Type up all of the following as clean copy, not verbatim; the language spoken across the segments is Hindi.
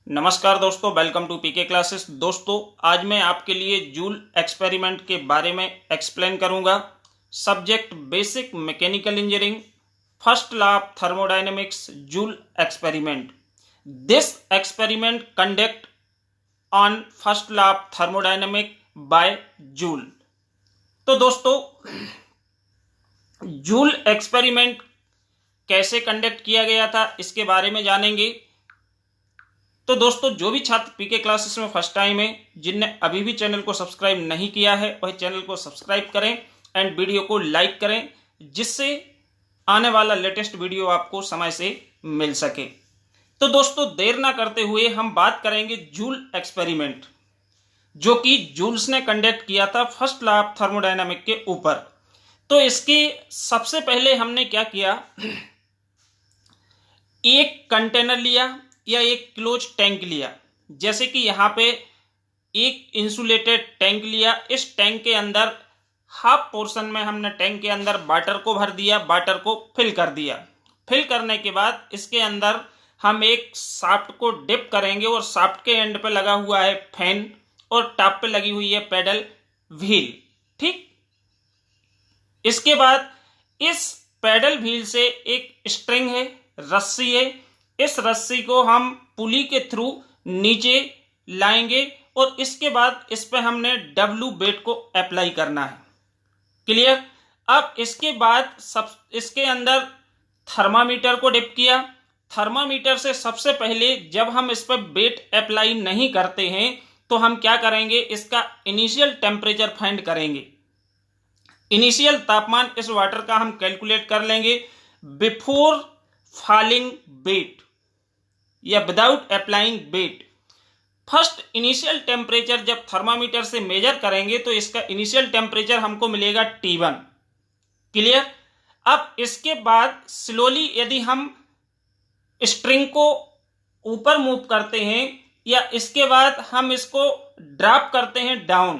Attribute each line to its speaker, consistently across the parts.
Speaker 1: नमस्कार दोस्तों, वेलकम टू पीके क्लासेस। दोस्तों, आज मैं आपके लिए जूल एक्सपेरिमेंट के बारे में एक्सप्लेन करूंगा। Subject basic mechanical engineering, first law of thermodynamics, Joule experiment. This experiment conduct on first law of thermodynamic by Joule. तो दोस्तों, जूल एक्सपेरिमेंट कैसे कंडक्ट किया गया था इसके बारे में जानेंगे। तो दोस्तों, जो भी छात्र पीके क्लासेस में फर्स्ट टाइम है, जिनने अभी भी चैनल को सब्सक्राइब नहीं किया है, वह चैनल को सब्सक्राइब करें एंड वीडियो को लाइक करें, जिससे आने वाला लेटेस्ट वीडियो आपको समय से मिल सके। तो दोस्तों, देर ना करते हुए हम बात करेंगे जूल एक्सपेरिमेंट, जो कि जूल्स ने कंडक्ट किया था फर्स्ट लॉ ऑफ थर्मोडायनामिक के ऊपर। तो इसके सबसे पहले हमने क्या किया, एक कंटेनर लिया या एक क्लोज टैंक लिया। जैसे कि यहाँ पे एक इंसुलेटेड टैंक लिया। इस टैंक के अंदर हाफ पोर्शन में हमने टैंक के अंदर वाटर को भर दिया, वाटर को फिल कर दिया। फिल करने के बाद इसके अंदर हम एक शाफ्ट को डिप करेंगे और शाफ्ट के एंड पे लगा हुआ है फैन और टॉप पे लगी हुई है पेडल व्हील। ठीक, इसके बाद इस पेडल व्हील से एक स्ट्रिंग है, रस्सी है। इस रस्सी को हम पुली के थ्रू नीचे लाएंगे और इसके बाद इस पे हमने डब्ल्यू वेट को अप्लाई करना है। क्लियर। अब इसके बाद इसके अंदर थर्मामीटर को डिप किया। थर्मामीटर से सबसे पहले जब हम इस पर वेट अप्लाई नहीं करते हैं तो हम क्या करेंगे, इसका इनिशियल टेम्परेचर फाइंड करेंगे। इनिशियल तापमान इस वाटर का हम कैलकुलेट कर लेंगे बिफोर फॉलिंग वेट या without applying weight. First initial temperature जब थर्मामीटर से मेजर करेंगे तो इसका इनिशियल टेम्परेचर हमको मिलेगा T1। क्लियर। अब इसके बाद स्लोली यदि हम स्ट्रिंग को ऊपर मूव करते हैं या इसके बाद हम इसको ड्रॉप करते हैं डाउन,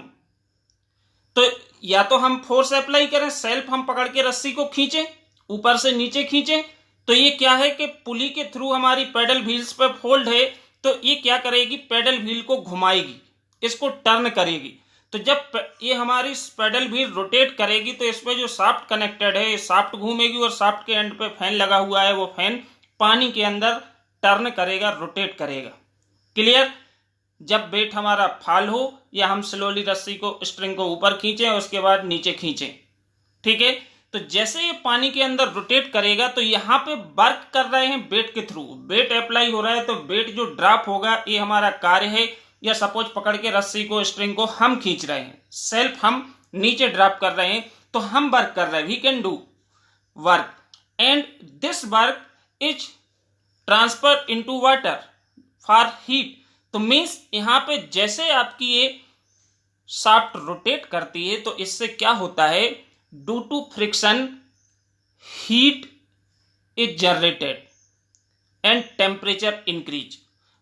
Speaker 1: तो या तो हम फोर्स अप्लाई करें, सेल्फ हम पकड़ के रस्सी को खींचें, ऊपर से नीचे खींचें, तो ये क्या है कि पुली के थ्रू हमारी पेडल व्हील्स पे फोल्ड है, तो ये क्या करेगी, पेडल व्हील को घुमाएगी, इसको टर्न करेगी। तो जब ये हमारी पेडल व्हील रोटेट करेगी तो इसमें जो शाफ्ट कनेक्टेड है, शाफ्ट घूमेगी और शाफ्ट के एंड पे फैन लगा हुआ है, वो फैन पानी के अंदर टर्न करेगा, रोटेट करेगा। क्लियर। जब वेट हमारा फॉल हो या हम स्लोली रस्सी को, स्ट्रिंग को ऊपर खींचें और उसके बाद नीचे खींचें, ठीक है, तो जैसे ये पानी के अंदर रोटेट करेगा तो यहाँ पे वर्क कर रहे हैं वेट के थ्रू, वेट अप्लाई हो रहा है, तो वेट जो ड्रॉप होगा ये हमारा कार्य है। या सपोज पकड़ के रस्सी को, स्ट्रिंग को हम खींच रहे हैं, सेल्फ हम नीचे ड्रॉप कर रहे हैं, तो हम वर्क कर रहे हैं, we can do work and this work is transfer into water for heat. तो मीन्स यहाँ पे जैसे आपकी ये शाफ्ट रोटेट करती है तो इससे क्या होता है, due to friction heat is generated and temperature increase.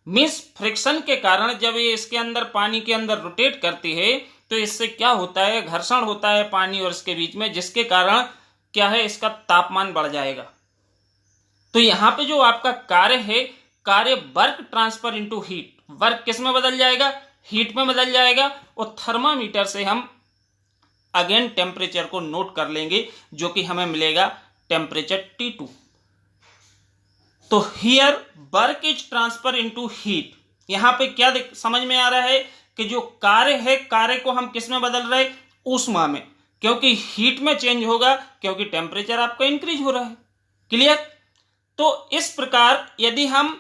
Speaker 1: Means friction के कारण जब ये इसके अंदर, पानी के अंदर रोटेट करती है तो इससे क्या होता है, घर्षण होता है पानी और इसके बीच में, जिसके कारण क्या है, इसका तापमान बढ़ जाएगा। तो यहां पे जो आपका कार्य है, कार्य work transfer into heat, work किस में बदल जाएगा, हीट में बदल जाएगा। और थर्मामीटर से हम अगेन टेम्परेचर को नोट कर लेंगे, जो कि हमें मिलेगा टेम्परेचर T2। तो here work is transfer into heat. यहां पे क्या समझ में आ रहा है कि जो कार्य है, कार्य को हम किस में बदल रहे हैं, ऊष्मा में, क्योंकि हीट में चेंज होगा क्योंकि टेम्परेचर आपका इंक्रीज हो रहा है। क्लियर। तो इस प्रकार यदि हम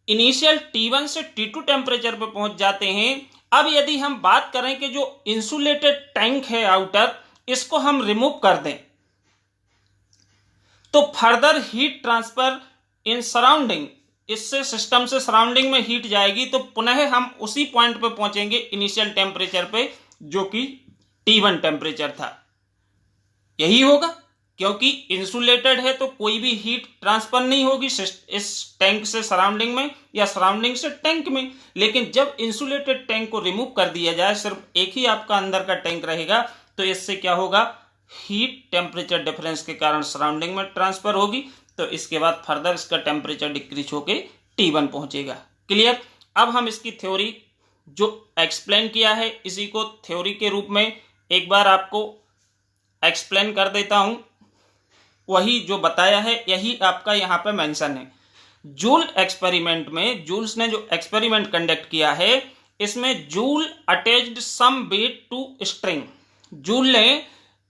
Speaker 1: इनिशियल T1 से T2 टेम्परेचर पे पहुंच जाते हैं। अब यदि हम बात करें कि जो इंसुलेटेड टैंक है आउटर, इसको हम रिमूव कर दें तो further heat transfer in surrounding, इससे सिस्टम से सराउंडिंग में हीट जाएगी, तो पुनः हम उसी पॉइंट पे पहुंचेंगे इनिशियल टेम्परेचर पे, जो कि T1 टेम्परेचर था। यही होगा, क्योंकि इंसुलेटेड है तो कोई भी हीट ट्रांसफर नहीं होगी इस टैंक से सराउंडिंग में या सराउंडिंग से टैंक में। लेकिन जब इंसुलेटेड टैंक को रिमूव कर दिया जाए, सिर्फ एक ही आपका अंदर का टैंक रहेगा, तो इससे क्या होगा, हीट टेम्परेचर डिफरेंस के कारण सराउंडिंग में ट्रांसफर होगी। तो इसके बाद फर्दर इसका टेम्परेचर डिक्रीज होके T1 पहुंचेगा। क्लियर। अब हम इसकी थ्योरी जो एक्सप्लेन किया है इसी को थ्योरी के रूप में एक बार आपको एक्सप्लेन कर देता हूं। वही जो बताया है यही आपका यहाँ पे मेंशन है। जूल एक्सपेरिमेंट में जूल्स ने जो एक्सपेरिमेंट कंडक्ट किया है इसमें Joule attached some weight to string. Joule ने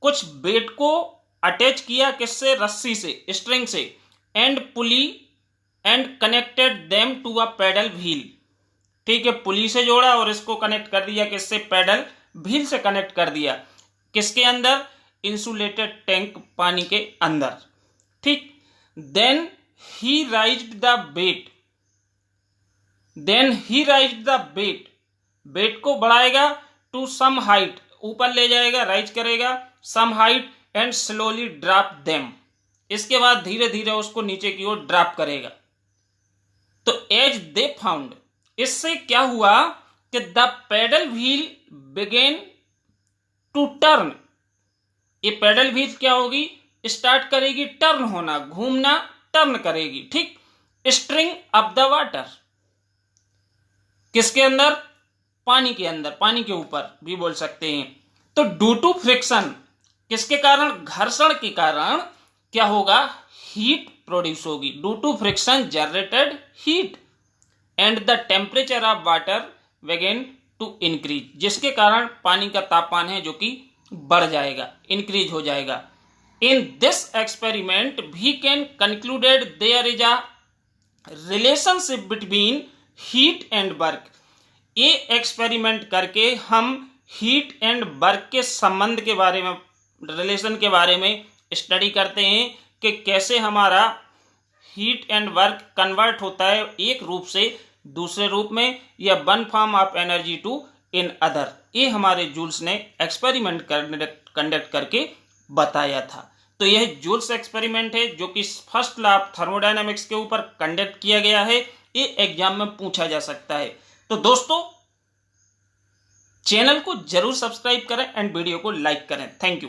Speaker 1: कुछ वेट को अटैच किया किससे, रस्सी से, स्ट्रिंग से, and pulley and connected them to a paddle wheel. ठीक है, पुली से जोड़ा और इसको कनेक्ट कर दिया किससे, पेडल व्हील से कनेक्ट कर दिया। किसके अंदर, इंसुलेटेड टैंक पानी के अंदर। ठीक, then he raised the weight, weight को बढ़ाएगा टू सम हाइट, ऊपर ले जाएगा, राइज करेगा some height and slowly drop them. इसके बाद धीरे धीरे उसको नीचे की ओर ड्रॉप करेगा। तो एज दे फाउंड, इससे क्या हुआ कि the paddle wheel began to turn. ये पेडल व्हील क्या होगी, स्टार्ट करेगी टर्न होना, घूमना, टर्न करेगी। ठीक, स्ट्रिंग अप द वाटर, किसके अंदर, पानी के अंदर, पानी के ऊपर भी बोल सकते हैं। तो ड्यू टू फ्रिक्शन, किसके कारण, घर्षण के कारण क्या होगा, हीट प्रोड्यूस होगी। Due to friction generated heat and the temperature of water began to increase, जिसके कारण पानी का तापमान है जो कि बढ़ जाएगा, इंक्रीज हो जाएगा। In this experiment we can concluded there is a relationship between heat and work. ये एक्सपेरिमेंट करके हम हीट एंड वर्क के संबंध के बारे में, रिलेशन के बारे में स्टडी करते हैं कि कैसे हमारा हीट एंड वर्क कन्वर्ट होता है एक रूप से दूसरे रूप में, या one form of energy to another. ये हमारे जूल्स ने एक्सपेरिमेंट कंडक्ट करके बताया था। तो यह जूल्स एक्सपेरिमेंट है जो कि फर्स्ट लॉ ऑफ थर्मोडायनामिक्स के ऊपर कंडक्ट किया गया है। ये एग्जाम में पूछा जा सकता है। तो दोस्तों चैनल को जरूर सब्सक्राइब करें एंड वीडियो को लाइक करें। Thank you.